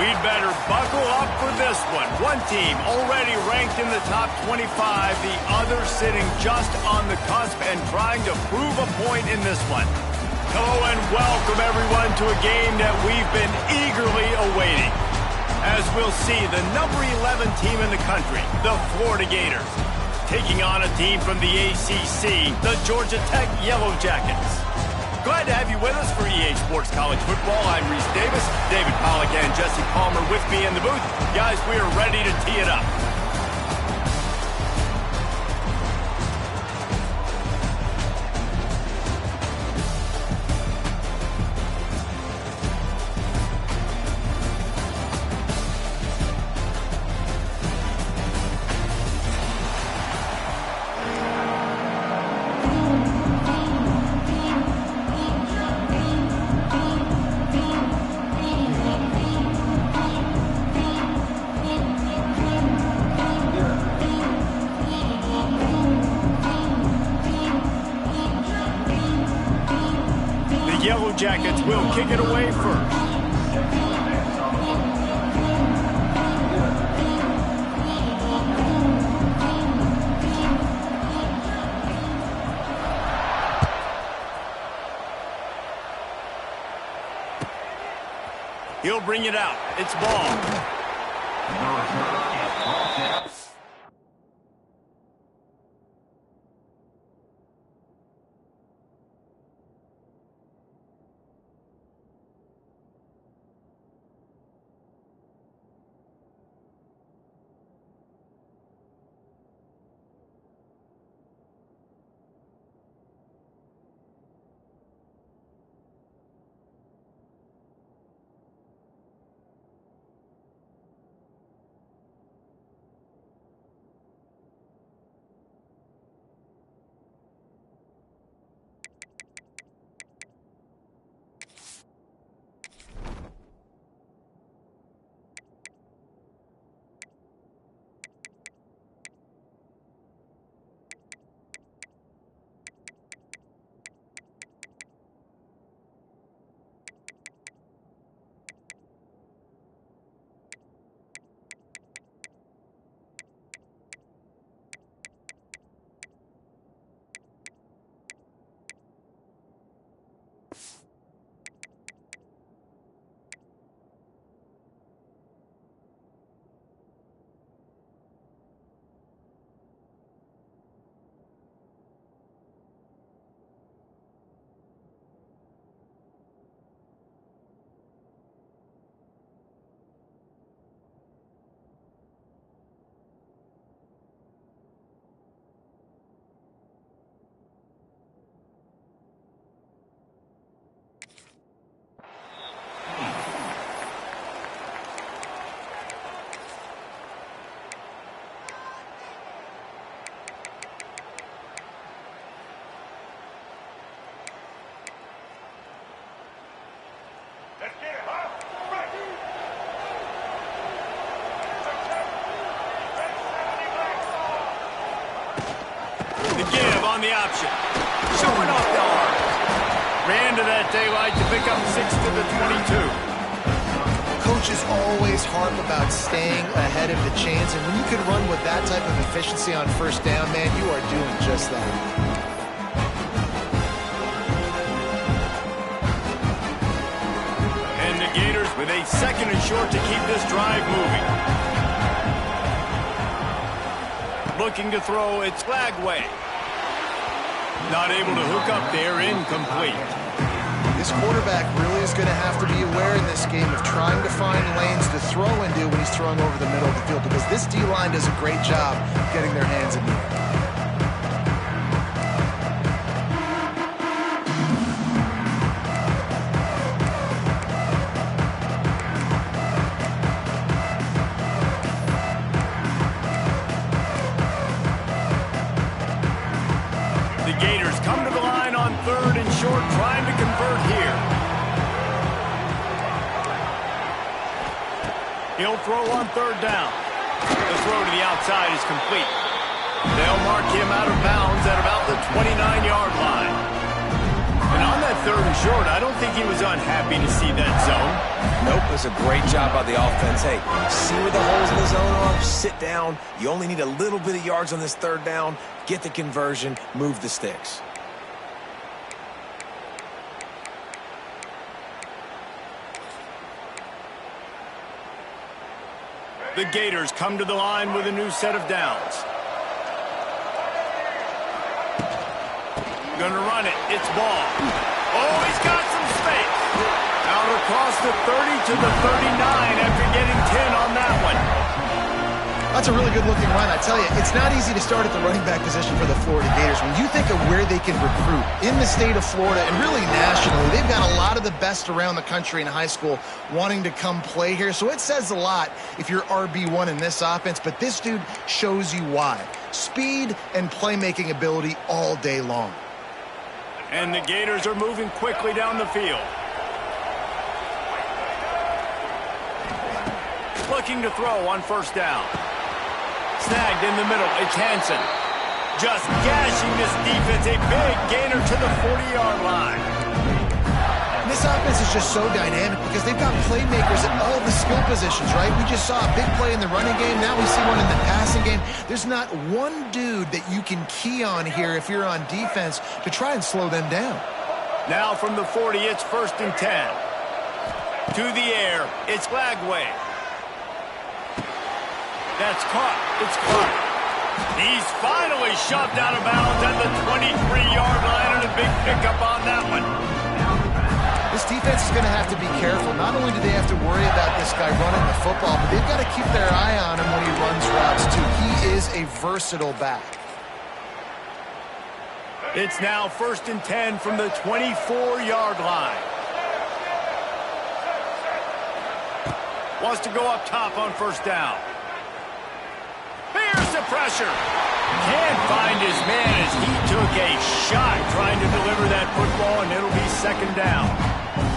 We'd better buckle up for this one. One team already ranked in the top 25, the other sitting just on the cusp and trying to prove a point in this one. Hello and welcome everyone to a game that we've been eagerly awaiting. As we'll see, the number 11 team in the country, the Florida Gators, taking on a team from the ACC, the Georgia Tech Yellow Jackets. Glad to have you with us for EA Sports College Football. I'm Reese Davis, David Pollack and Jesse Palmer with me in the booth. Guys, we are ready to tee it up. Yellow Jackets will kick it away first. He'll bring it out. It's ball. The give on the option. Showing off the arm. Ran to that daylight to pick up 6 to the 22. Coaches always harp about staying ahead of the chains, and when you can run with that type of efficiency on first down, man, you are doing just that. And the Gators with a second and short to keep this drive moving. Looking to throw, it's Flagway. Not able to hook up there, incomplete. This quarterback really is going to have to be aware in this game of trying to find lanes to throw into when he's throwing over the middle of the field, because this D-line does a great job getting their hands in the air. The Gators come to the line on third and short, trying to convert here. He'll throw on third down. The throw to the outside is complete. They'll mark him out of bounds at about the 29-yard line. And on that 3rd and short. I don't think he was unhappy to see that zone. Nope, it was a great job by the offense. Hey, see where the holes in the zone are? Sit down. You only need a little bit of yards on this 3rd down. Get the conversion, move the sticks. The Gators come to the line with a new set of downs. Gonna run it. It's ball. Oh, he's got some space. Out across the 30 to the 39 after getting 10 on that one. That's a really good-looking run. I tell you, it's not easy to start at the running back position for the Florida Gators. When you think of where they can recruit in the state of Florida and really nationally, they've got a lot of the best around the country in high school wanting to come play here. So it says a lot if you're RB1 in this offense, but this dude shows you why. Speed and playmaking ability all day long. And the Gators are moving quickly down the field. Looking to throw on 1st down. Snagged in the middle. It's Hansen. Just gashing this defense. A big gainer to the 40-yard line. This offense is just so dynamic because they've got playmakers at all the skill positions, right? We just saw a big play in the running game. Now we see one in the passing game. There's not one dude that you can key on here if you're on defense to try and slow them down. Now from the 40, it's 1st and 10. To the air, it's Lagway. That's caught. It's caught. He's finally shoved out of bounds at the 23-yard line, and a big pickup on that one. This defense is going to have to be careful. Not only do they have to worry about this guy running the football, but they've got to keep their eye on him when he runs routes, too. He is a versatile back. It's now 1st and 10 from the 24-yard line. Wants to go up top on 1st down. Here's the pressure. Can't find his man as he took a shot trying to deliver that football, and it'll be 2nd down.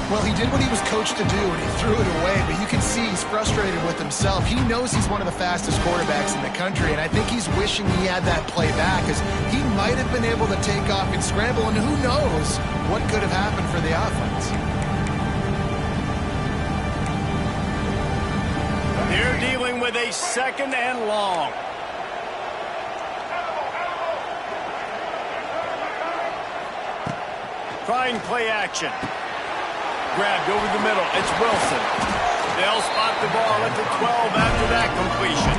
Well, he did what he was coached to do, and he threw it away, but you can see he's frustrated with himself. He knows he's one of the fastest quarterbacks in the country, and I think he's wishing he had that play back, because he might have been able to take off and scramble, and who knows what could have happened for the offense. They're dealing with a 2nd and long. Trying play action. Grabbed over the middle. It's Wilson. They'll spot the ball at the 12 after that completion.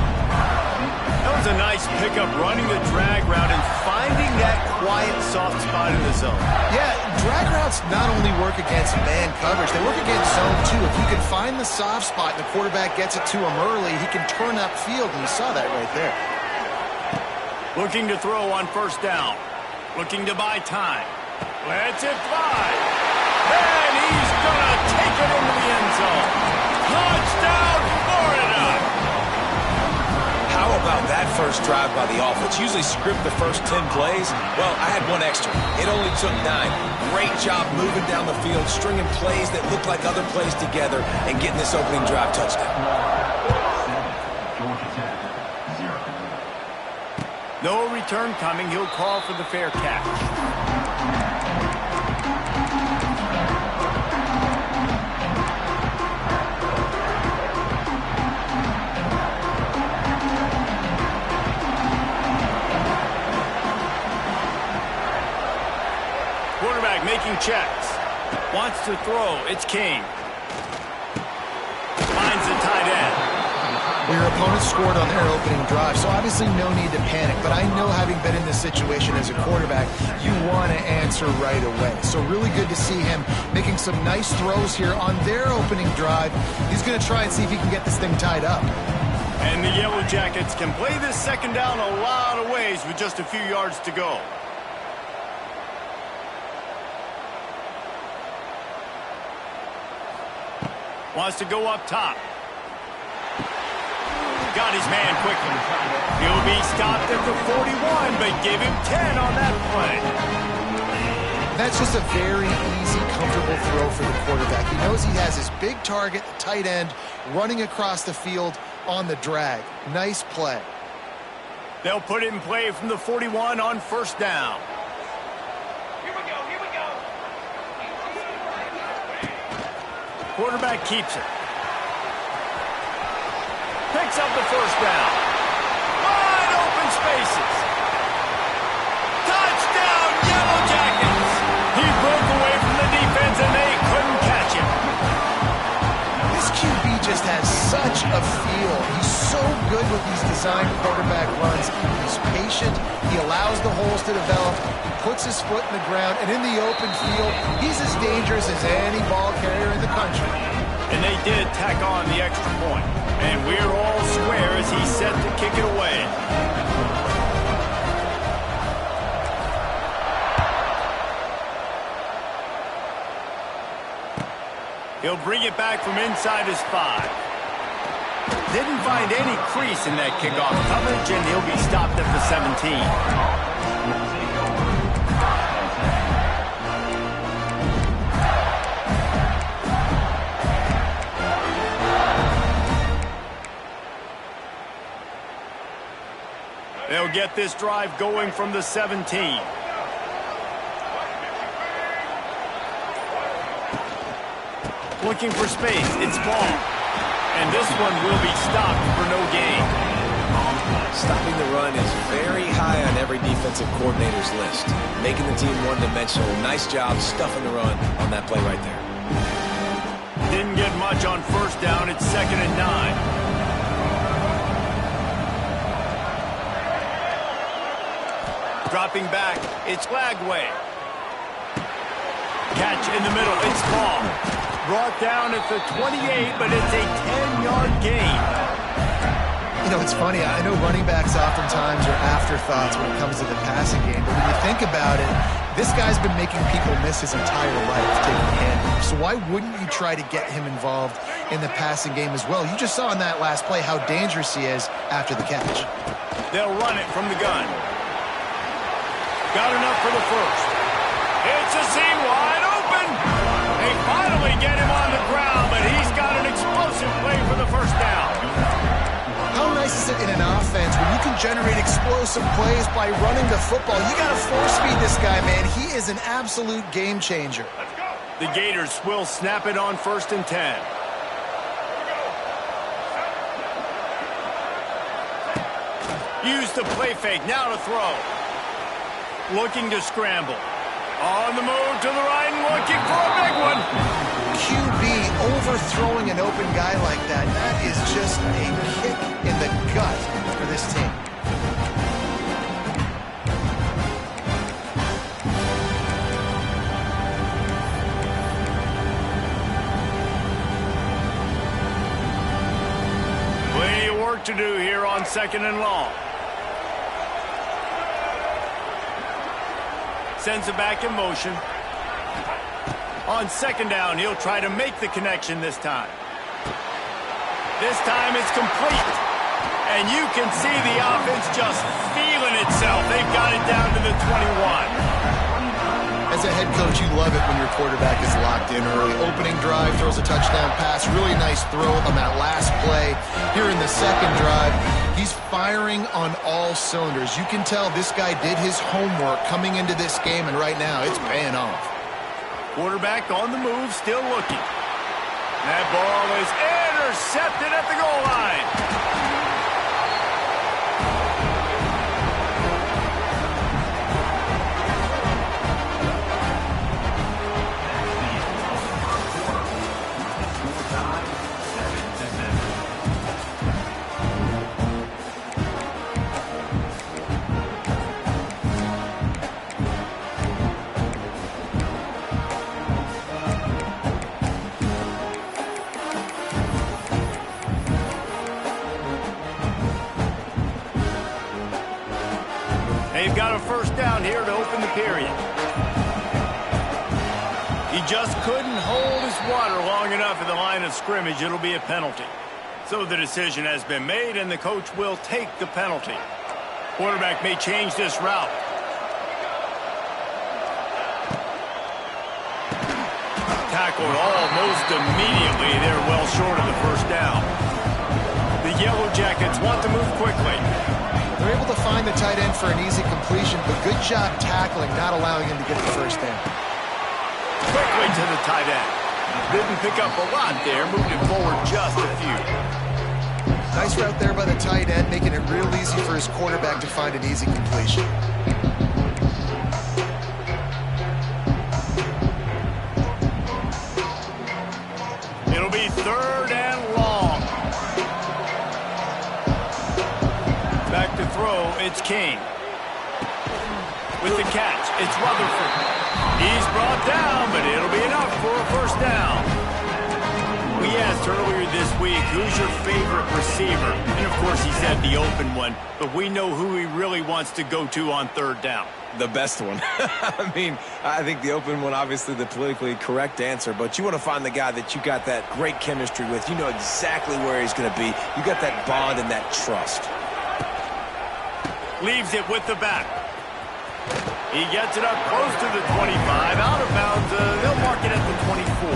That was a nice pickup, running the drag route and finding that quiet, soft spot in the zone. Yeah, drag routes not only work against man coverage, they work against zone too. If you can find the soft spot and the quarterback gets it to him early, he can turn upfield, and you saw that right there. Looking to throw on 1st down. Looking to buy time. Lets it fly. And he's going to take it into the end zone. Touchdown, Florida! How about that first drive by the offense? Usually script the first 10 plays. Well, I had one extra. It only took 9. Great job moving down the field, stringing plays that look like other plays together, and getting this opening drive touchdown. No return coming. He'll call for the fair catch. Quarterback making checks. Wants to throw. It's King. Finds the tight end. Well, your opponent scored on their opening drive, so obviously no need to panic. But I know, having been in this situation as a quarterback, you want to answer right away. So really good to see him making some nice throws here on their opening drive. He's going to try and see if he can get this thing tied up. And the Yellow Jackets can play this 2nd down a lot of ways with just a few yards to go. Wants to go up top. Got his man quickly. He'll be stopped at the 41, but give him 10 on that play. That's just a very easy, comfortable throw for the quarterback. He knows he has his big target, the tight end, running across the field on the drag. Nice play. They'll put it in play from the 41 on 1st down. Quarterback keeps it. Picks up the first down. Wide open spaces. Touchdown, Yellow Jackets! He broke away from the defense and they couldn't catch him. This QB just has such a feel. He's so good with these designed quarterback runs. He's patient. He allows the holes to develop. He puts his foot in the ground. And in the open field, he's as dangerous as any ball carrier in the country. And they did tack on the extra point. And we're all square as he's set to kick it away. He'll bring it back from inside his 5. Didn't find any crease in that kickoff coverage, and he'll be stopped at the 17. They'll get this drive going from the 17. Looking for space. It's ball. And this one will be stopped for no gain. Stopping the run is very high on every defensive coordinator's list. Making the team one-dimensional. Nice job stuffing the run on that play right there. Didn't get much on first down. It's 2nd and 9. Dropping back, it's Lagway. Catch in the middle, it's ball. Brought down at the 28, but it's a 10-yard gain. You know, it's funny. I know running backs oftentimes are afterthoughts when it comes to the passing game, but when you think about it, this guy's been making people miss his entire life taking handoffs. So why wouldn't you try to get him involved in the passing game as well? You just saw in that last play how dangerous he is after the catch. They'll run it from the gun. Got enough for the first. It's a seam wide open. They finally get him on the ground, but he's got an explosive play for the first down. How nice is it in an offense when you can generate explosive plays by running the football? You got to force feed this guy, man. He is an absolute game changer. The Gators will snap it on 1st and 10. Use the play fake, now to throw. Looking to scramble. On the move to the right and looking for a big one. QB overthrowing an open guy like that, that is just a kick in the gut for this team. Plenty of work to do here on 2nd and long. Sends it back in motion. On 2nd down, he'll try to make the connection this time. This time it's complete. And you can see the offense just feeling itself. They've got it down to the 21. As a head coach, you love it when your quarterback is locked in early. Opening drive, throws a touchdown pass. Really nice throw on that last play. Here in the 2nd drive, he's firing on all cylinders. You can tell this guy did his homework coming into this game, and right now it's paying off. Quarterback on the move, still looking. That ball is intercepted at the goal line. They've got a first down here to open the period. He just couldn't hold his water long enough at the line of scrimmage. It'll be a penalty. So the decision has been made, and the coach will take the penalty. Quarterback may change this route. Tackled almost immediately. They're well short of the first down. The Yellow Jackets want to move quickly. They're able to find the tight end for an easy completion, but good job tackling, not allowing him to get the first down. Quickly to the tight end. Didn't pick up a lot there, moved it forward just a few. Nice route there by the tight end, making it real easy for his quarterback to find an easy completion. It'll be 3rd and long. Back to throw, it's King. With the catch, it's Rutherford. He's brought down, but it'll be enough for a first down. We asked earlier this week, who's your favorite receiver? And of course he said the open one, but we know who he really wants to go to on 3rd down. The best one. I mean, I think the open one, obviously the politically correct answer, but you want to find the guy that you got that great chemistry with. You know exactly where he's going to be. You got that bond and that trust. Leaves it with the back. He gets it up close to the 25, out of bounds. They'll mark it at the 24.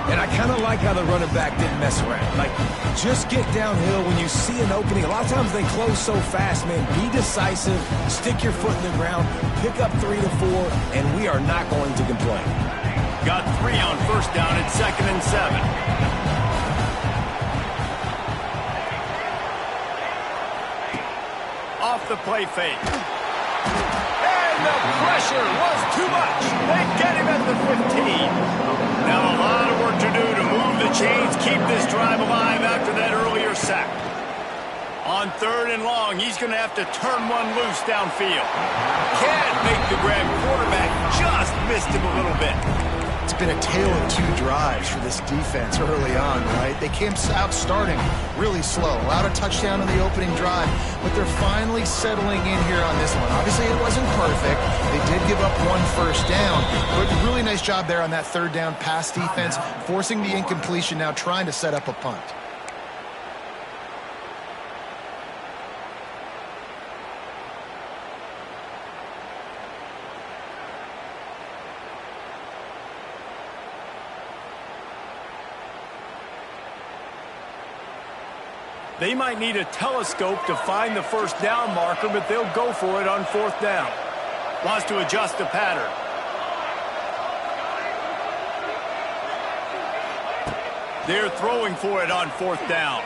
And I kind of like how the running back didn't mess around. Like, just get downhill when you see an opening. A lot of times they close so fast, man. Be decisive, stick your foot in the ground, pick up 3 to 4, and we are not going to complain. Got 3 on first down at 2nd and 7. Off the play fake. And the pressure was too much. They get him at the 15. Now a lot of work to do to move the chains, keep this drive alive after that earlier sack. On 3rd and long, he's going to have to turn one loose downfield. Can't make the grab. Quarterback just missed him a little bit. It's been a tale of 2 drives for this defense early on, right? They came out starting really slow, allowed a touchdown on the opening drive, but they're finally settling in here on this one. Obviously, it wasn't perfect. They did give up 1 first down, but really nice job there on that 3rd down pass defense, forcing the incompletion, now trying to set up a punt. They might need a telescope to find the first down marker, but they'll go for it on 4th down. Wants to adjust the pattern. They're throwing for it on 4th down.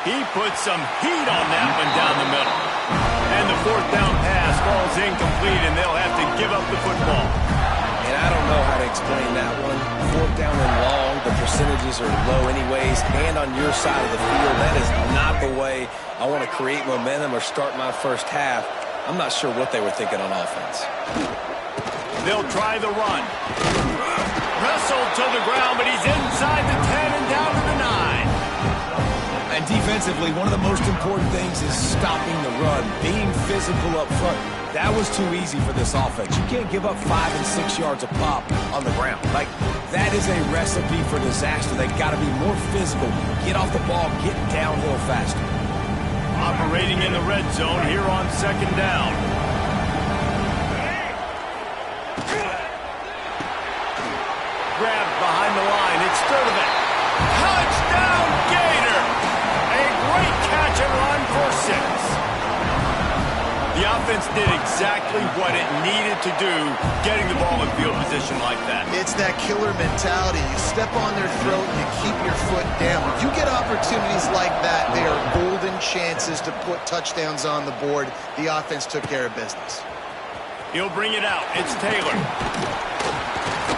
He puts some heat on that one down the middle. And the 4th down pass falls incomplete, and they'll have to give up the football. And I don't know how to explain that one. 4th down and long, the percentages are low anyways. And on your side of the field, that is not the way I want to create momentum or start my first half. I'm not sure what they were thinking on offense. They'll try the run. Wrestled to the ground, but he's inside the 10 and down to the 9. And defensively, one of the most important things is stopping the run, being physical up front. That was too easy for this offense. You can't give up 5 and 6 yards a pop on the ground. Like, that is a recipe for disaster. They've got to be more physical. Get off the ball, get downhill faster. Operating in the red zone here on 2nd down. Grabbed behind the line. It's Sturdivant. Touchdown, Gator! A great catch and run for 6. The offense did exactly what it needed to do, getting the ball in field position like that. It's that killer mentality. You step on their throat, you keep your foot down. When you get opportunities like that, they are golden chances to put touchdowns on the board. The offense took care of business. He'll bring it out. It's Taylor.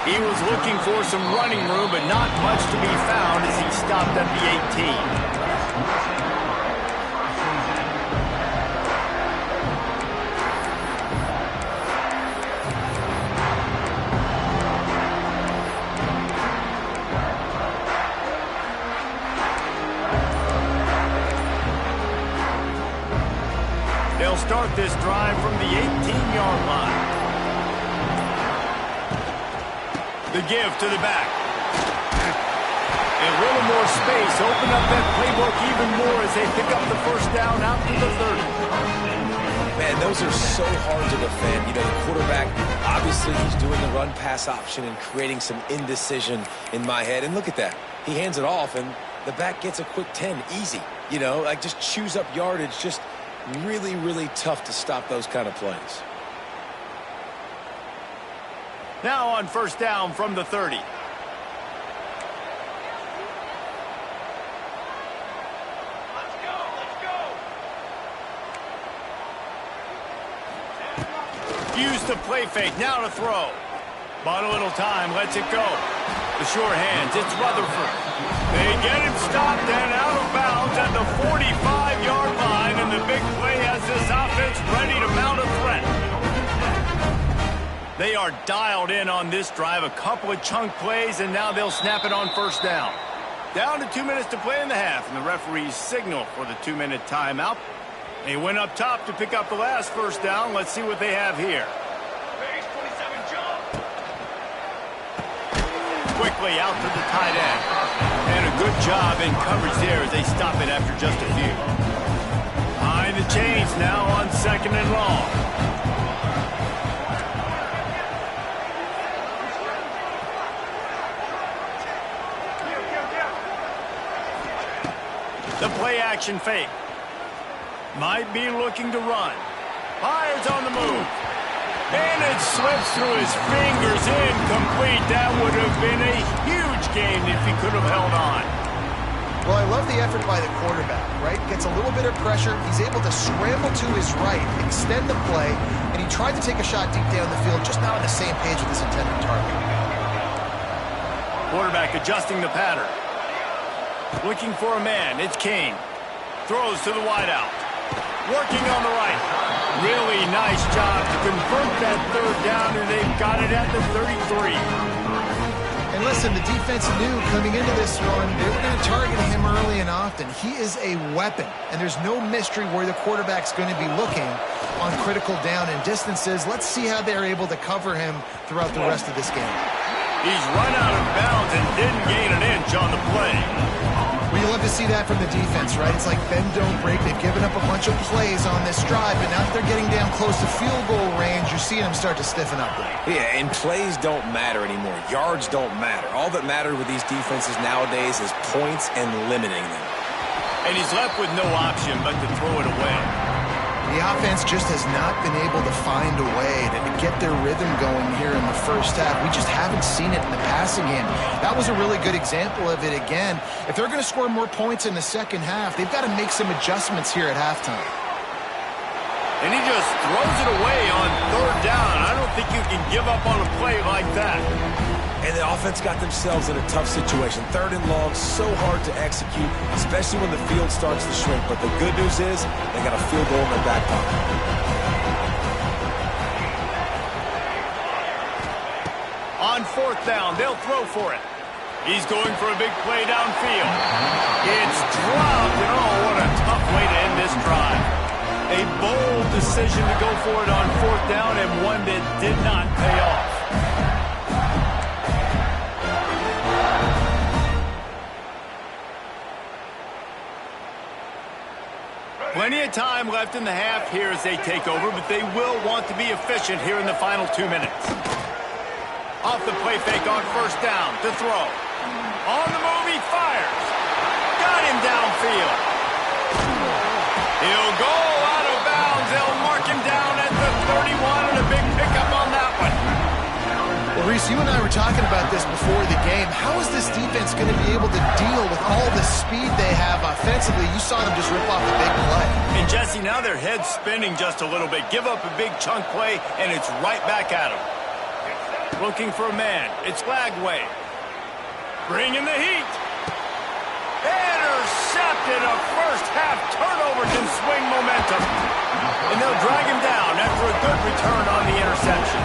He was looking for some running room, but not much to be found as he stopped at the 18. They'll start this drive from the 18-yard line. The give to the back. A little more space. Open up that playbook even more as they pick up the first down out to the 30. Man, those are so hard to defend. You know, the quarterback, obviously he's doing the run-pass option and creating some indecision in my head. And look at that. He hands it off, and the back gets a quick 10. Easy. You know, like just chews up yardage. Just really, really tough to stop those kind of plays. Now on first down from the 30. Use the play fake, now to throw. Bought a little time, lets it go. The sure hands, it's Rutherford. They get him stopped and out of bounds at the 45-yard line, and the big play has this offense ready to mount a threat. They are dialed in on this drive, a couple of chunk plays, and now they'll snap it on first down. Down to 2 minutes to play in the half, and the referees signal for the 2-minute timeout. They went up top to pick up the last first down. Let's see what they have here. Quickly out to the tight end. And a good job in coverage there as they stop it after just a few. Behind the chains now on 2nd and long. The play action fake. Might be looking to run. Fires on the move. And it slips through his fingers, incomplete. That would have been a huge gain if he could have held on. Well, I love the effort by the quarterback, right? Gets a little bit of pressure. He's able to scramble to his right, extend the play, and he tried to take a shot deep down the field, just not on the same page with his intended target. Quarterback adjusting the pattern. Looking for a man. It's Kane. Throws to the wideout. Working on the right. Really nice job to convert that third down, and they've got it at the 33. And listen, the defense knew coming into this one, they were going to target him early and often. He is a weapon, and there's no mystery where the quarterback's going to be looking on critical down and distances. Let's see how they're able to cover him throughout the rest of this game. He's run out of bounds and didn't gain an inch on the play. Well, you love to see that from the defense, right? It's like bend, don't break. They've given up a bunch of plays on this drive, but now that they're getting down close to field goal range, you're seeing them start to stiffen up. Yeah, and plays don't matter anymore. Yards don't matter. All that matters with these defenses nowadays is points and limiting them. And he's left with no option but to throw it away. The offense just has not been able to find a way to get their rhythm going here in the first half. We just haven't seen it in the passing game. That was a really good example of it again. If they're going to score more points in the second half, they've got to make some adjustments here at halftime. And he just throws it away on third down. I don't think you can give up on a play like that. And the offense got themselves in a tough situation. 3rd and long, so hard to execute, especially when the field starts to shrink. But the good news is they got a field goal in their back pocket. On 4th down, they'll throw for it. He's going for a big play downfield. It's dropped, and oh, what a tough way to end this drive. A bold decision to go for it on 4th down, and one that did not pay off. Plenty of time left in the half here as they take over, but they will want to be efficient here in the final 2 minutes. Off the play fake on 1st down to throw. On the move, he fires. Got him downfield. He'll go out of bounds. They'll mark him down at the 31, and a big pickup on that one. Well, Reese, you and I were talking about this before the game. How is this defense going to be able to deal with all the speed they have offensively? You saw them just rip off a big play. And, Jesse, now their head's spinning just a little bit. Give up a big chunk play, and it's right back at them. Looking for a man. It's Lagway. Bringing the heat. Intercepted. A first-half turnover can swing momentum. And they'll drag him down after a good return on the interception.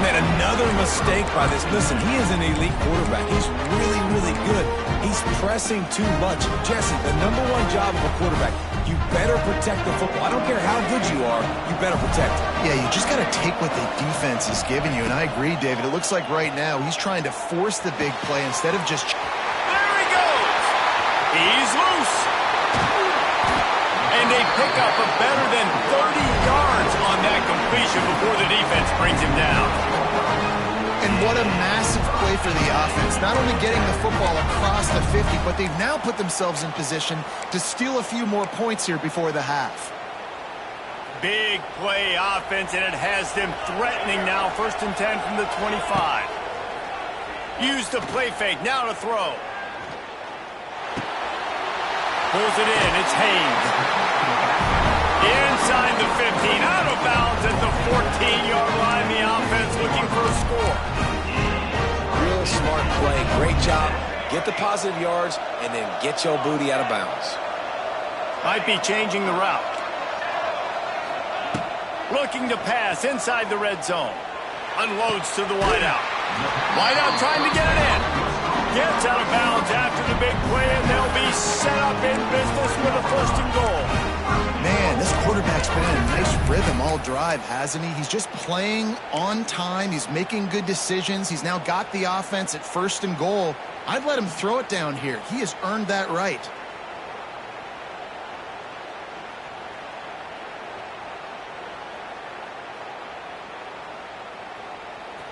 Man, another mistake by this. Listen, he is an elite quarterback. He's really, really good. He's pressing too much. Jesse, the #1 job of a quarterback, you better protect the football. I don't care how good you are, you better protect it. Yeah, you just got to take what the defense is giving you. And I agree, David. It looks like right now he's trying to force the big play instead of just... There he goes! He's loose! And they pick up a better than 30 yards on that completion before the defense brings him down. And what a massive play for the offense. Not only getting the football across the 50, but they've now put themselves in position to steal a few more points here before the half. Big play offense, and it has them threatening now. 1st and 10 from the 25. Use the play fake, now to throw. Pulls it in, it's Haynes. Inside the 15, out of bounds at the 14-yard line. The offense looking for a score. Real smart play. Great job. Get the positive yards, and then get your booty out of bounds. Might be changing the route. Looking to pass inside the red zone. Unloads to the wideout. Wideout trying to get it in. Gets out of bounds after the big play, and they'll be set up in business with a 1st and goal. Man, this quarterback's been in a nice rhythm all drive, hasn't he? He's just playing on time. He's making good decisions. He's now got the offense at 1st and goal. I'd let him throw it down here. He has earned that right.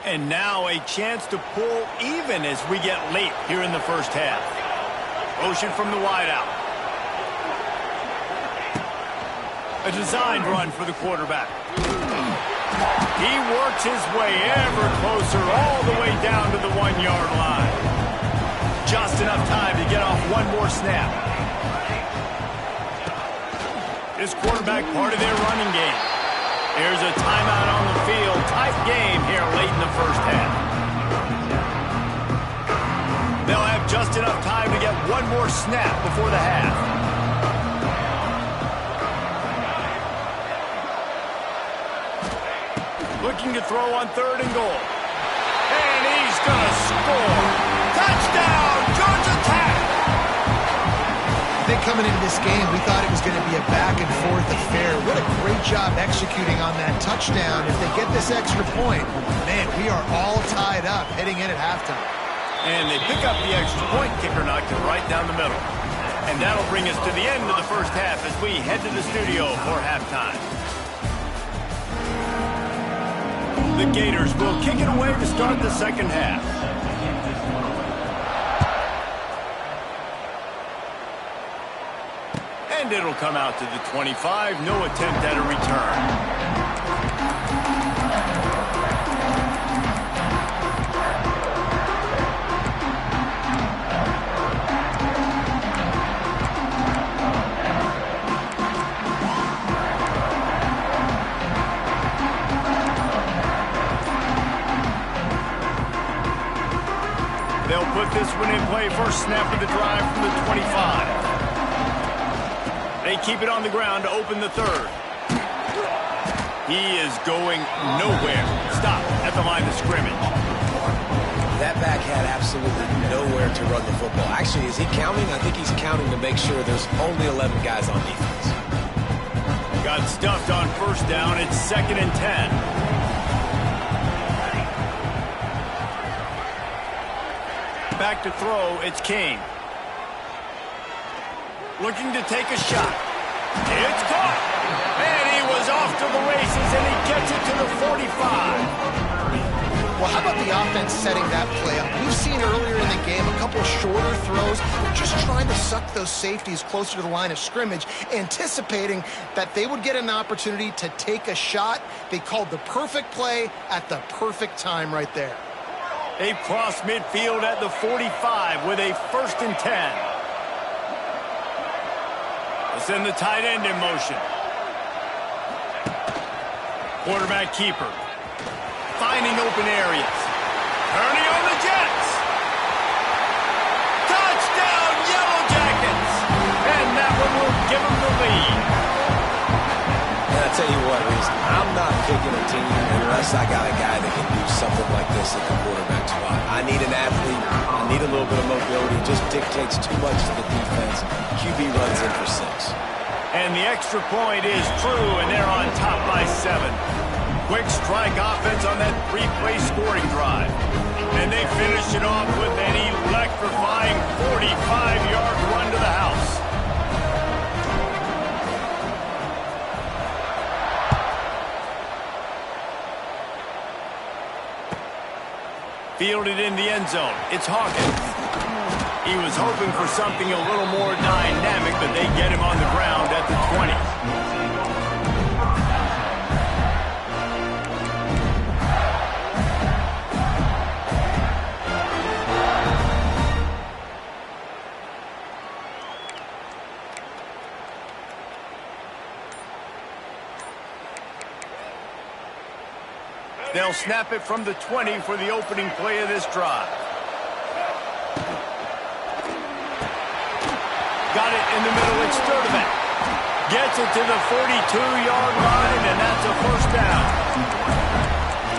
And now a chance to pull even as we get late here in the 1st half. Motion from the wideout. A designed run for the quarterback. He works his way ever closer all the way down to the 1-yard line. Just enough time to get off one more snap. This quarterback part of their running game. There's a timeout on the field. Tight game here late in the 1st half. They'll have just enough time to get one more snap before the half. Looking to throw on 3rd and goal. And he's going to score. Touchdown, Georgia Tech! I think coming into this game, we thought it was going to be a back-and-forth affair. What a great job executing on that touchdown. If they get this extra point, man, we are all tied up heading in at halftime. And they pick up the extra point. Kicker knocked it right down the middle. And that'll bring us to the end of the 1st half as we head to the studio for halftime. The Gators will kick it away to start the 2nd half. And it'll come out to the 25. No attempt at a return. They'll put this one in play. First snap of the drive from the 25. They keep it on the ground to open the 3rd. He is going nowhere. Stop at the line of scrimmage. That back had absolutely nowhere to run the football. Actually, is he counting? I think he's counting to make sure there's only 11 guys on defense. Got stuffed on 1st down. It's 2nd and 10. Back to throw, it's King. Looking to take a shot. It's caught. And he was off to the races, and he gets it to the 45. Well, how about the offense setting that play up? We've seen earlier in the game a couple shorter throws, just trying to suck those safeties closer to the line of scrimmage, anticipating that they would get an opportunity to take a shot. They called the perfect play at the perfect time right there. They've crossed midfield at the 45 with a 1st and 10. They send the tight end in motion. Quarterback keeper. Finding open areas. Turning on the Jets. Touchdown, Yellow Jackets. And that one will give them the lead. And I'll tell you what, Reese, I'm not picking a team unless I got a guy that can do something like this at the quarterback spot. I need an athlete. I need a little bit of mobility. It just dictates too much to the defense. QB runs in for 6. And the extra point is true, and they're on top by 7. Quick strike offense on that 3-play scoring drive. And they finish it off with an electrifying 45-yard run to the house. Fielded in the end zone. It's Hawkins. He was hoping for something a little more dynamic, but they get him on the ground at the 20. They'll snap it from the 20 for the opening play of this drive. Got it in the middle. It's Sturdivant. Gets it to the 42-yard line, and that's a first down.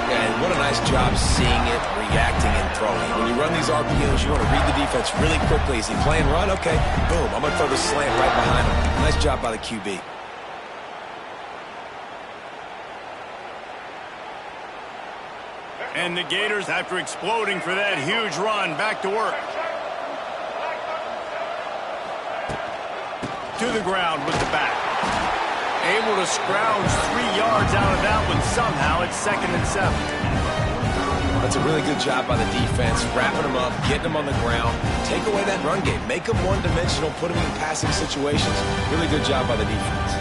Yeah, and what a nice job seeing it, reacting, and throwing. When you run these RPOs, you want to read the defense really quickly. Is he playing run? Okay, boom. I'm going to throw the slant right behind him. Nice job by the QB. And the Gators, after exploding for that huge run, back to work. To the ground with the back. Able to scrounge 3 yards out of that one somehow. It's 2nd and 7. That's a really good job by the defense, wrapping them up, getting them on the ground. Take away that run game. Make them one-dimensional, put them in passing situations. Really good job by the defense.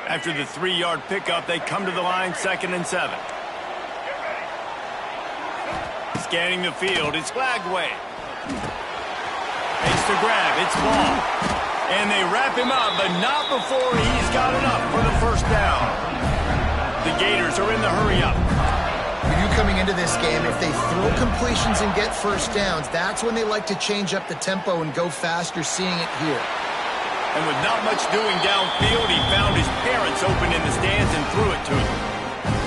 After the 3-yard pickup, they come to the line, 2nd and 7. Scanning the field, it's Lagway. Makes the grab, it's Ball. And they wrap him up, but not before he's got enough for the first down. The Gators are in the hurry-up. For you coming into this game, if they throw completions and get first downs, that's when they like to change up the tempo and go faster, seeing it here. And with not much doing downfield, he found his parents open in the stands and threw it to him.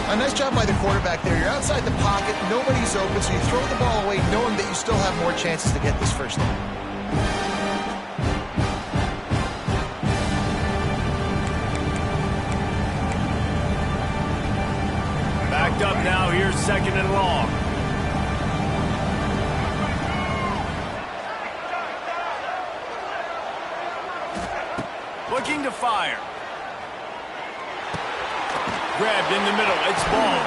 A nice job by the quarterback there. You're outside the pocket, nobody's open, so you throw the ball away knowing that you still have more chances to get this first down. Backed up now, here's 2nd and long. Looking to fire. Grabbed in the middle, it's Ball.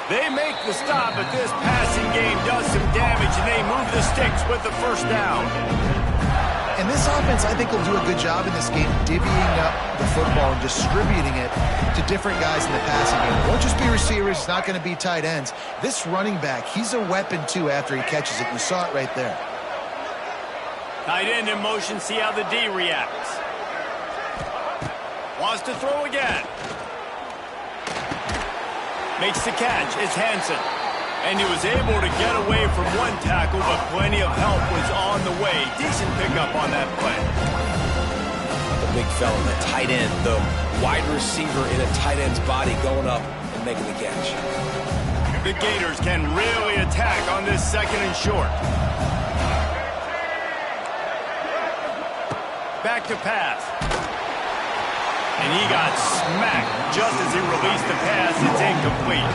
They make the stop, but this passing game does some damage, and they move the sticks with the first down. And this offense, I think, will do a good job in this game divvying up the football and distributing it to different guys in the passing game. It won't just be receivers. It's not going to be tight ends. This running back, he's a weapon, too, after he catches it. You saw it right there. Tight end in motion, see how the D reacts. Wants to throw again. Makes the catch. It's Hansen. And he was able to get away from one tackle, but plenty of help was on the way. Decent pickup on that play. The big fella, the tight end, the wide receiver in a tight end's body going up and making the catch. The Gators can really attack on this 2nd and short. Back to pass. And he got smacked just as he released the pass. It's incomplete.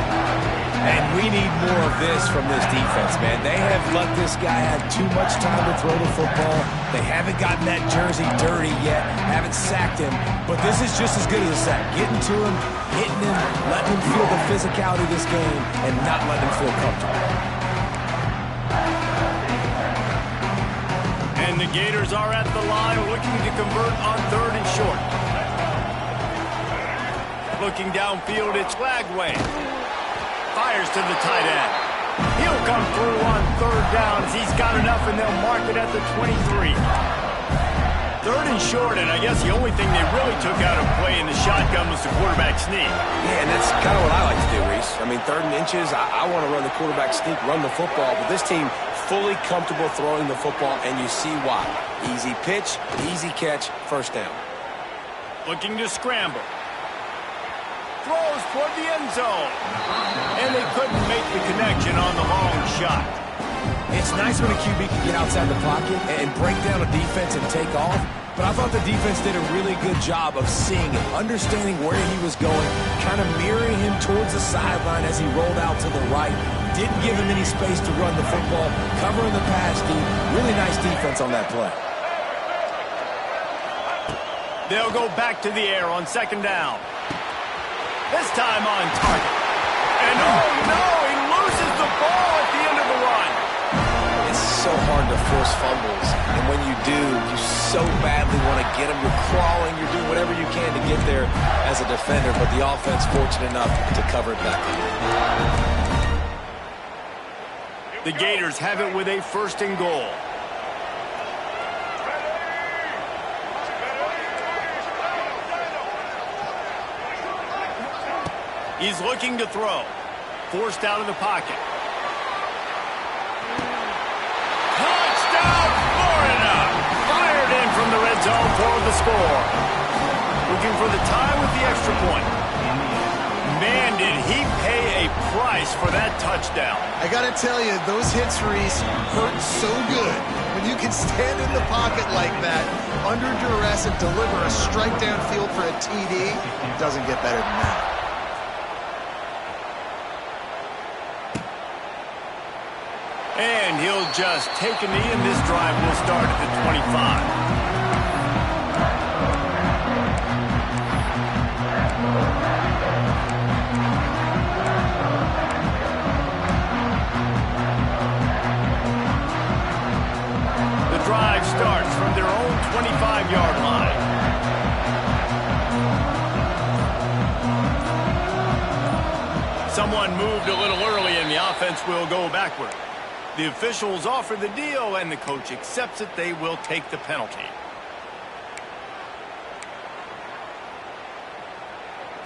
And we need more of this from this defense, man. They have let this guy have too much time to throw the football. They haven't gotten that jersey dirty yet, haven't sacked him. But this is just as good as a sack. Getting to him, hitting him, letting him feel the physicality of this game, and not letting him feel comfortable. And the Gators are at the line looking to convert on 3rd and short. Looking downfield, it's Lagway. Fires to the tight end. He'll come through on 3rd downs. He's got enough, and they'll mark it at the 23. 3rd and short, and I guess the only thing they really took out of play in the shotgun was the quarterback sneak. Yeah, and that's kind of what I like to do, Reese. I mean, 3rd and inches, I want to run the quarterback sneak, run the football, but this team fully comfortable throwing the football, and you see why. Easy pitch, easy catch, first down. Looking to scramble. Throws toward the end zone. And they couldn't make the connection on the long shot. It's nice when a QB can get outside the pocket and break down a defense and take off, but I thought the defense did a really good job of seeing it, understanding where he was going, kind of mirroring him towards the sideline as he rolled out to the right. Didn't give him any space to run the football, covering the pass deep. Really nice defense on that play. They'll go back to the air on 2nd down. This time on target. And oh no, he loses the ball at the end of the run. It's so hard to force fumbles, and when you do, you so badly want to get them. You're crawling, you're doing whatever you can to get there as a defender, but the offense fortunate enough to cover it back up. The Gators have it with a 1st and goal. He's looking to throw. Forced out of the pocket. Touchdown, Florida! Fired in from the red zone for the score. Looking for the tie with the extra point. Man, did he pay a price for that touchdown. I got to tell you, those hits, Reese, hurt so good. When you can stand in the pocket like that, under duress, and deliver a strike downfield for a TD, it doesn't get better than that. And he'll just take a knee, and this drive will start at the 25. Drive starts from their own 25-yard line. Someone moved a little early and the offense will go backward. The officials offer the deal and the coach accepts it. They will take the penalty.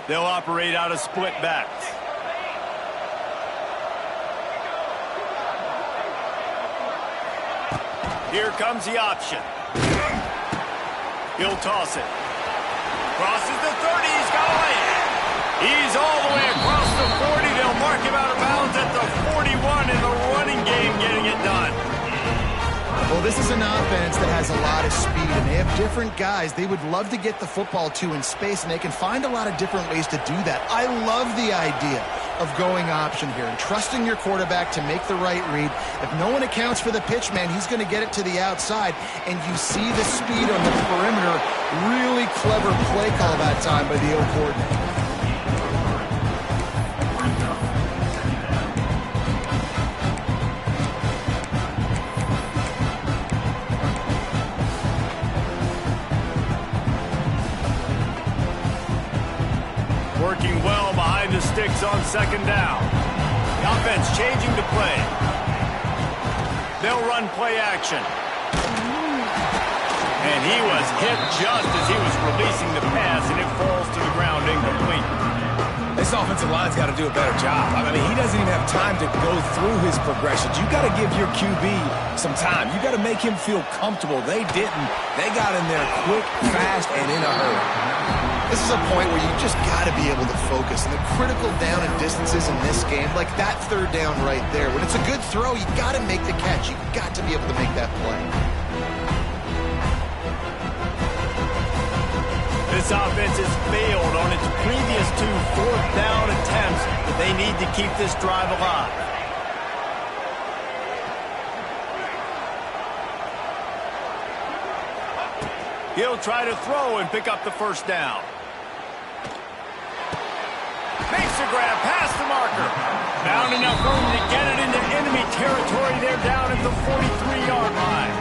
They'll operate out of split backs. Here comes the option. He'll toss it. Crosses the 30. He's got a lane. He's all the way across the 40. They'll mark him out of bounds at the 41 in the running game, getting it done. Well, this is an offense that has a lot of speed, and they have different guys they would love to get the football to in space, and they can find a lot of different ways to do that. I love the idea of going option here and trusting your quarterback to make the right read. If no one accounts for the pitch, man, he's going to get it to the outside, and you see the speed on the perimeter. Really clever play call that time by the O coordinator. Working well behind the sticks on second down. The offense changing to play. They'll run play action. And he was hit just as he was releasing the pass, and it falls to the ground incomplete. This offensive line's got to do a better job. I mean, he doesn't even have time to go through his progressions. You got to give your QB some time. You got to make him feel comfortable. They didn't. They got in there quick, fast, and in a hurry. This is a point where you just got to be able to focus. And the critical down and distances in this game, like that third down right there, when it's a good throw, you got to make the catch. You got to be able to make that play. This offense has failed on its previous 2 fourth down attempts, but they need to keep this drive alive. He'll try to throw and pick up the first down. Makes a grab past the marker. Found enough room to get it into enemy territory. They're down at the 43-yard line.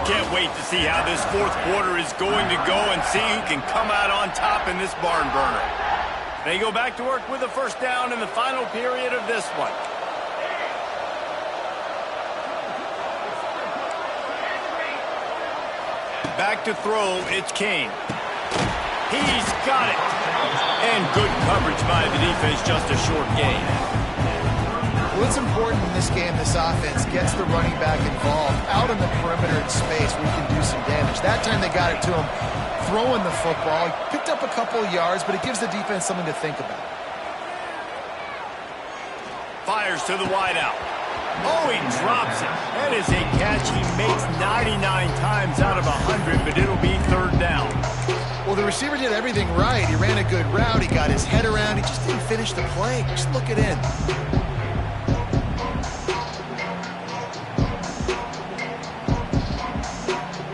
Can't wait to see how this fourth quarter is going to go and see who can come out on top in this barn burner. They go back to work with a first down in the final period of this one. Back to throw, it's Kane. He's got it. And good coverage by the defense, just a short gain. Well, it's important in this game this offense gets the running back involved out on the perimeter in space where he can do some damage. That time they got it to him throwing the football. He picked up a couple of yards, but it gives the defense something to think about. Fires to the wideout. Oh, he drops it. That is a catch he makes 99 times out of 100, but it'll be third down. Well, the receiver did everything right. He ran a good route. He got his head around. He just didn't finish the play. Just look it in.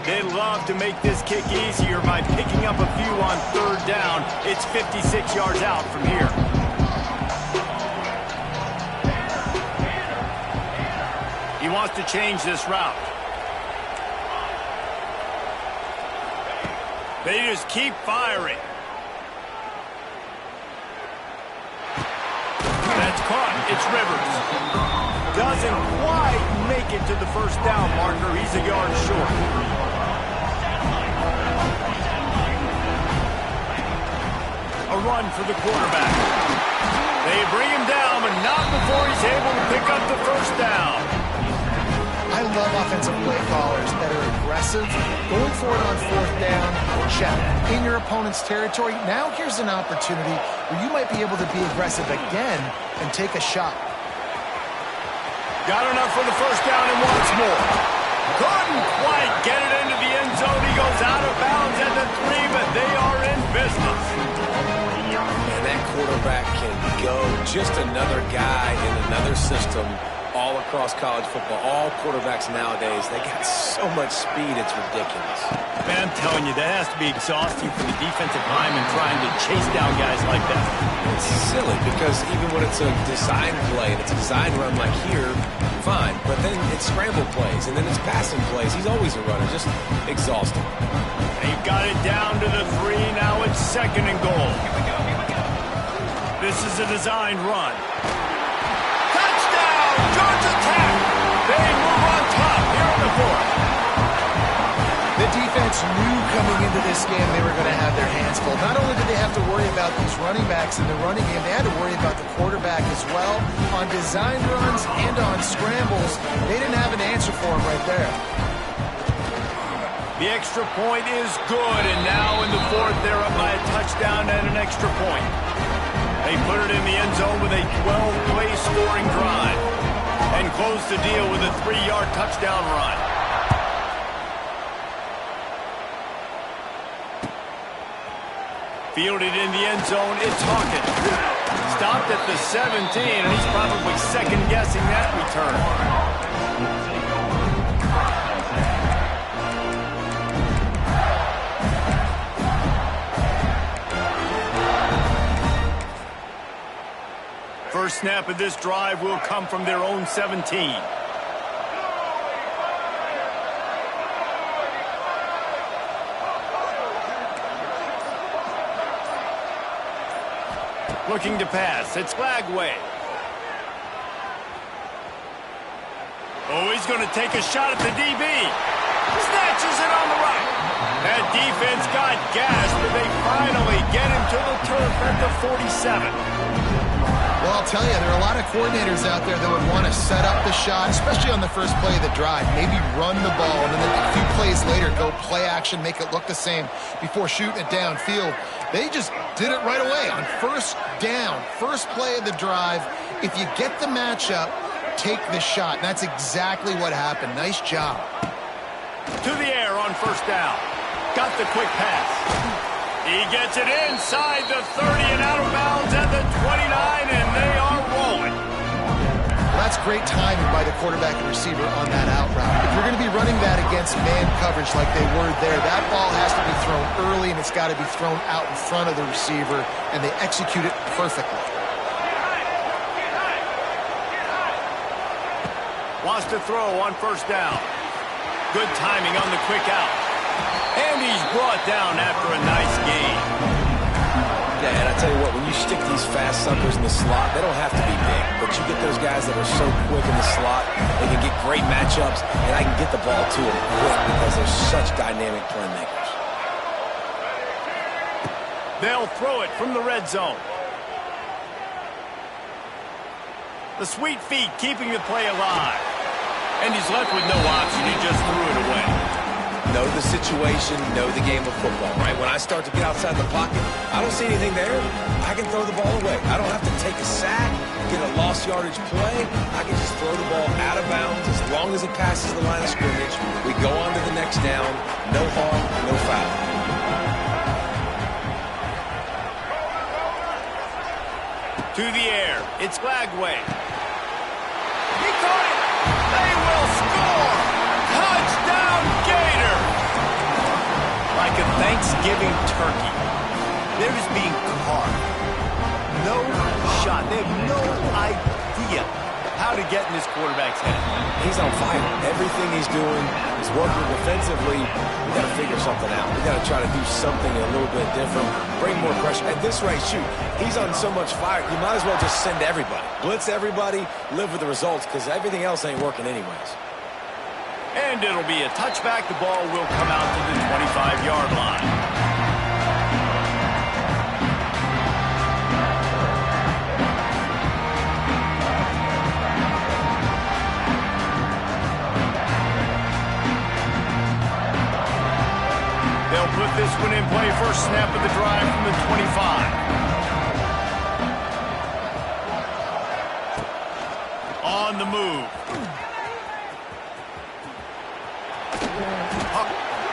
They'd love to make this kick easier by picking up a few on third down. It's 56 yards out from here. He wants to change this route. They just keep firing. That's caught. It's Rivers. Doesn't quite make it to the first down marker. He's a yard short. A run for the quarterback. They bring him down, but not before he's able to pick up the first down. I love offensive play callers that are aggressive, going for it on fourth down, check. In your opponent's territory, now here's an opportunity where you might be able to be aggressive again and take a shot. Got enough for the first down and once more. Couldn't quite get it into the end zone. He goes out of bounds at the 3, but they are in business. And that quarterback can go. Just another guy in another system all across college football. All quarterbacks nowadays, they got so much speed, it's ridiculous. Man, I'm telling you, that has to be exhausting for the defensive lineman trying to chase down guys like that. It's silly because even when it's a design play and it's a design run like here, fine. But then it's scramble plays and then it's passing plays. He's always a runner, just exhausting. They've got it down to the 3. Now it's 2nd and goal. This is a designed run. Touchdown! Georgia Tech! They move on top here in the 4th. The defense knew coming into this game they were going to have their hands full. Not only did they have to worry about these running backs in the running game, they had to worry about the quarterback as well. On design runs and on scrambles, they didn't have an answer for him right there. The extra point is good, and now in the 4th, they're up by a touchdown and an extra point. They put it in the end zone with a 12-play scoring drive and close the deal with a 3-yard touchdown run. Fielded in the end zone, it's Hawkins. Stopped at the 17, and he's probably second-guessing that return. First snap of this drive will come from their own 17. Looking to pass. It's Lagway. Oh, he's going to take a shot at the DB. Snatches it on the right. That defense got gassed, but they finally get him to the turf at the 47. Well, I'll tell you, there are a lot of coordinators out there that would want to set up the shot, especially on the first play of the drive. Maybe run the ball, and then a few plays later, go play action, make it look the same before shooting it downfield. They just did it right away on first down, first play of the drive. If you get the matchup, take the shot. And that's exactly what happened. Nice job. To the air on first down. Got the quick pass. He gets it inside the 30 and out of bounds at the 29, and they are rolling. Well, that's great timing by the quarterback and receiver on that out route. If you're going to be running that against man coverage like they were there, that ball has to be thrown early, and it's got to be thrown out in front of the receiver, and they execute it perfectly. Wants to throw on first down. Good timing on the quick out. And he's brought down after a nice gain. Yeah, and I tell you what, when you stick these fast suckers in the slot, they don't have to be big. But you get those guys that are so quick in the slot, they can get great matchups, and I can get the ball to them quick because they're such dynamic playmakers. They'll throw it from the red zone. The sweet feet keeping the play alive. And he's left with no option. He just threw it away. Know the situation, know the game of football, right? When I start to get outside the pocket, I don't see anything there. I can throw the ball away. I don't have to take a sack, get a lost yardage play. I can just throw the ball out of bounds as long as it passes the line of scrimmage. We go on to the next down. No harm, no foul. To the air. It's Lagway. He caught it. They will score. Touchdown, Gator. Like a Thanksgiving turkey. They're just being carved. No shot. They have no idea how to get in this quarterback's head? He's on fire. Everything he's doing is working defensively. We got to figure something out. We got to try to do something a little bit different, bring more pressure. At this rate, shoot, he's on so much fire, you might as well just send everybody. Blitz everybody, live with the results, because everything else ain't working anyways. And it'll be a touchback. The ball will come out to the 25-yard line. They'll put this one in play. First snap of the drive from the 25. On the move.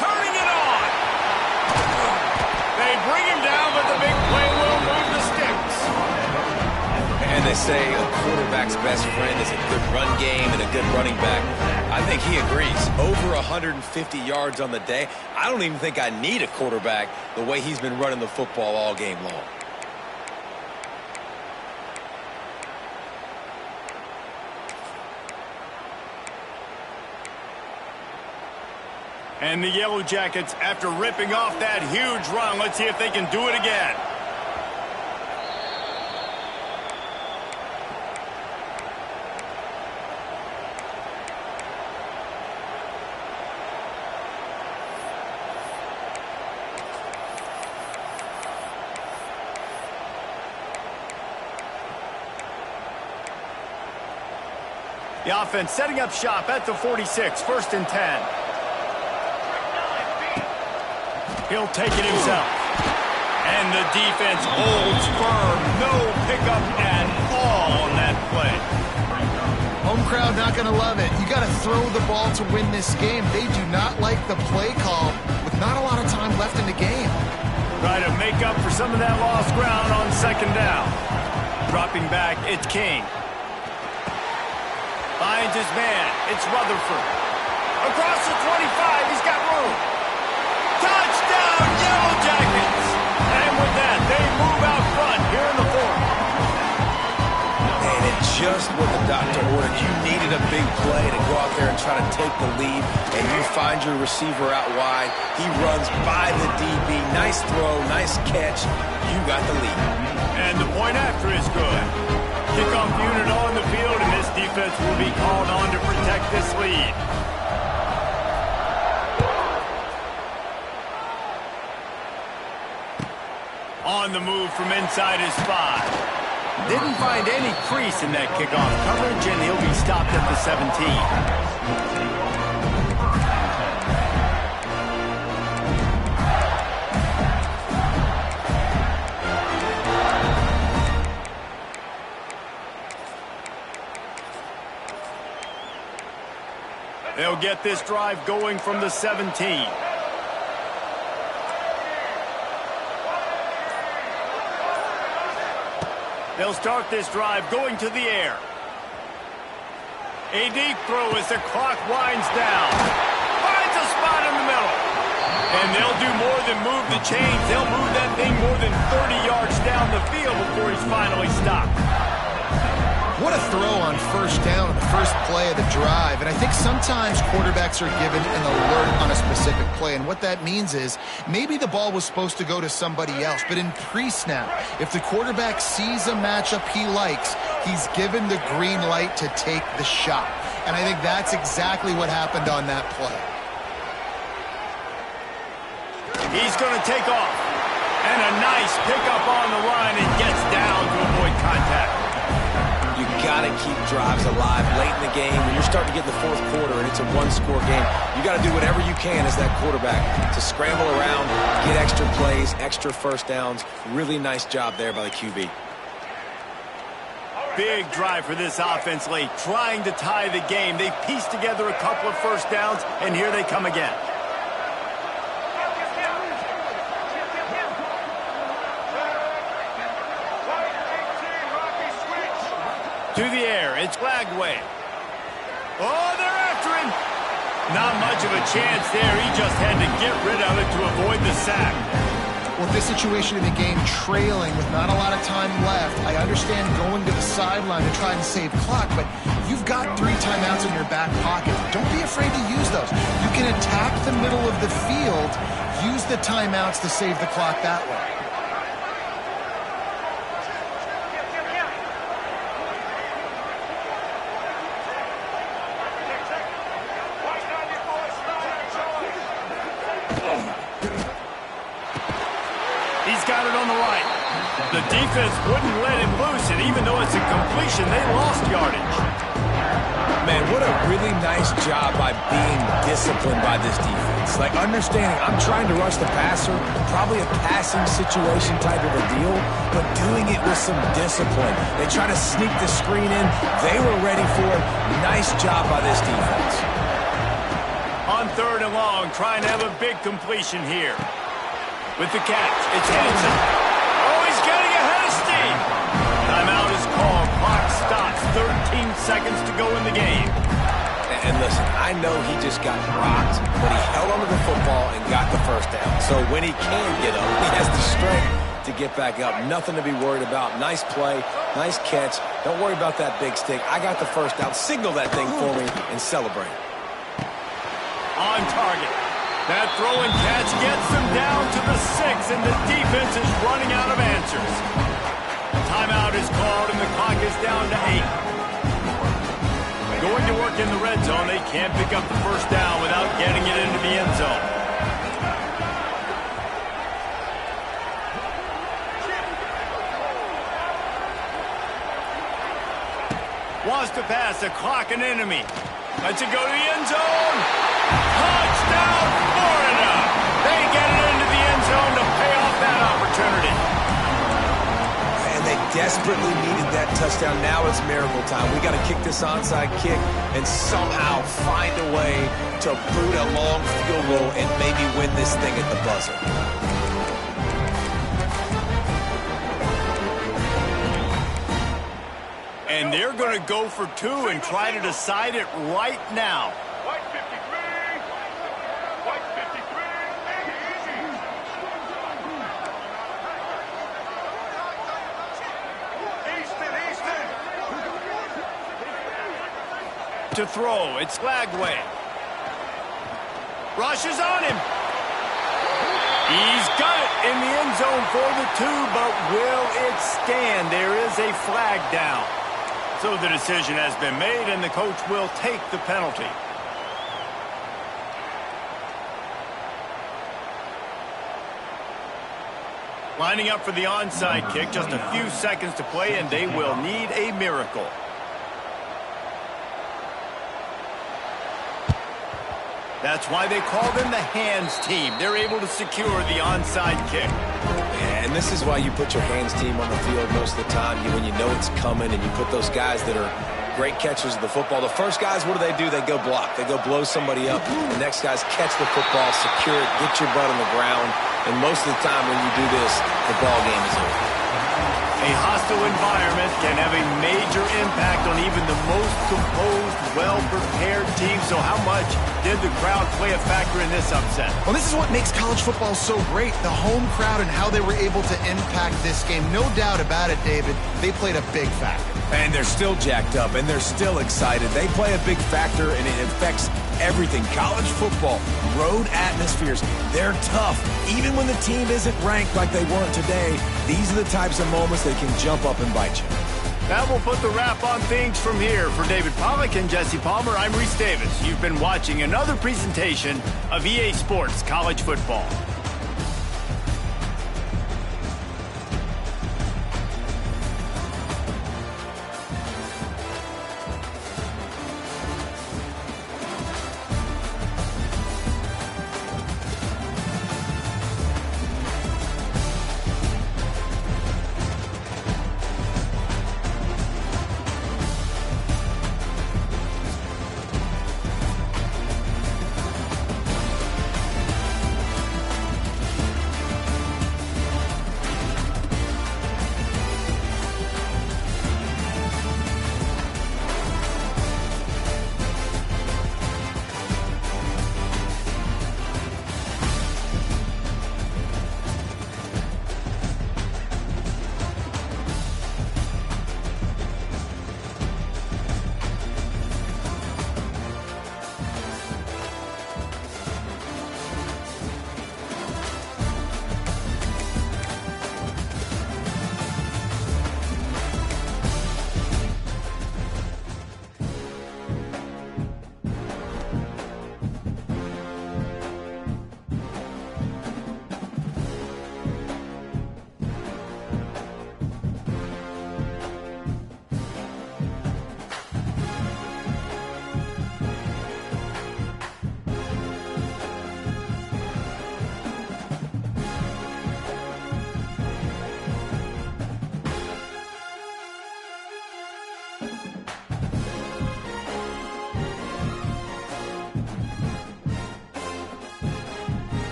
Turning it on. They bring him down, but the big play will move the sticks. And they say a quarterback's best friend is a good run game and a good running back. I think he agrees. Over 150 yards on the day. I don't even think I need a quarterback the way he's been running the football all game long. And the Yellow Jackets, after ripping off that huge run, let's see if they can do it again. The offense setting up shop at the 46, 1st and 10. He'll take it himself. And the defense holds firm. No pickup at all on that play. Home crowd not going to love it. You got to throw the ball to win this game. They do not like the play call with not a lot of time left in the game. Try to make up for some of that lost ground on 2nd down. Dropping back, it's King. Finds his man. It's Rutherford. Across the 25, he's got room. Touchdown, Yellow Jackets! And with that, they move out front here in the 4th. And it's just what the doctor ordered. You needed a big play to go out there and try to take the lead, and you find your receiver out wide. He runs by the DB. Nice throw, nice catch. You got the lead. And the point after is good. Kickoff unit on the field, and this defense will be called on to protect this lead. On the move from inside his 5. Didn't find any crease in that kickoff coverage, and he'll be stopped at the 17. They'll get this drive going from the 17. They'll start this drive going to the air. A deep throw as the clock winds down. Finds a spot in the middle. And they'll do more than move the chains. They'll move that thing more than 30 yards down the field before he's finally stopped. What a throw on 1st down, the first play of the drive. And I think sometimes quarterbacks are given an alert on a specific play. And what that means is maybe the ball was supposed to go to somebody else. But in pre-snap, if the quarterback sees a matchup he likes, he's given the green light to take the shot. And I think that's exactly what happened on that play. He's going to take off. And a nice pickup on the line and gets down to avoid contact. You got to keep drives alive late in the game. When you're starting to get in the 4th quarter and it's a one-score game, you got to do whatever you can as that quarterback to scramble around, get extra plays, extra 1st downs. Really nice job there by the QB. Big drive for this offense late, trying to tie the game. They pieced together a couple of 1st downs, and here they come again. To the air, it's Lagway. Oh, they're after him. Not much of a chance there. He just had to get rid of it to avoid the sack. Well, this situation in the game, trailing with not a lot of time left, I understand going to the sideline to try and save clock, but you've got 3 timeouts in your back pocket. Don't be afraid to use those. You can attack the middle of the field, use the timeouts to save the clock that way. He's got it on the right. The defense wouldn't let him loose, and even though it's a completion, they lost yardage. Man, what a really nice job by being disciplined by this defense. Like, understanding I'm trying to rush the passer, probably a passing situation type of a deal, but doing it with some discipline. They try to sneak the screen in. They were ready for it. Nice job by this defense. On 3rd and long, trying to have a big completion here. With the catch, it's Hansen. Oh, he's getting ahead of steam. Timeout is called. Clock stops. 13 seconds to go in the game. And listen, I know he just got rocked, but he held onto the football and got the first down. So when he can get up, he has the strength to get back up. Nothing to be worried about. Nice play, nice catch. Don't worry about that big stick. I got the first down. Signal that thing for me and celebrate. On target. That throw and catch gets them down to the 6, and the defense is running out of answers. Timeout is called, and the clock is down to 8. Going to work in the red zone. They can't pick up the first down without getting it into the end zone. Wants to pass, the clock an enemy. Lets it go to the end zone. Touchdown, Florida! They get it into the end zone to pay off that opportunity. And they desperately needed that touchdown. Now it's miracle time. We got to kick this onside kick and somehow find a way to boot a long field goal and maybe win this thing at the buzzer. And they're going to go for 2 and try to decide it right now. White 53. White 53. Easton. To throw, it's Lagway. Rushes on him. He's got it in the end zone for the 2, but will it stand? There is a flag down. So the decision has been made, and the coach will take the penalty. Lining up for the onside kick, just a few seconds to play, and they will need a miracle. That's why they call them the hands team. They're able to secure the onside kick. Yeah, and this is why you put your hands team on the field most of the time. When you know it's coming and you put those guys that are great catchers of the football. The first guys, what do? They go block. They go blow somebody up. The next guys catch the football, secure it, get your butt on the ground. And most of the time when you do this, the ball game is over. A hostile environment can have a major impact on even the most composed, well-prepared team. So how much did the crowd play a factor in this upset? Well, this is what makes college football so great, the home crowd and how they were able to impact this game. No doubt about it, David, they played a big factor. And they're still jacked up, and they're still excited. They play a big factor, and it affects everything. College football, road atmospheres, they're tough. Even when the team isn't ranked like they weren't today, these are the types of moments that can jump up and bite you. That will put the wrap on things from here. For David Pollack and Jesse Palmer, I'm Reese Davis. You've been watching another presentation of EA Sports College Football.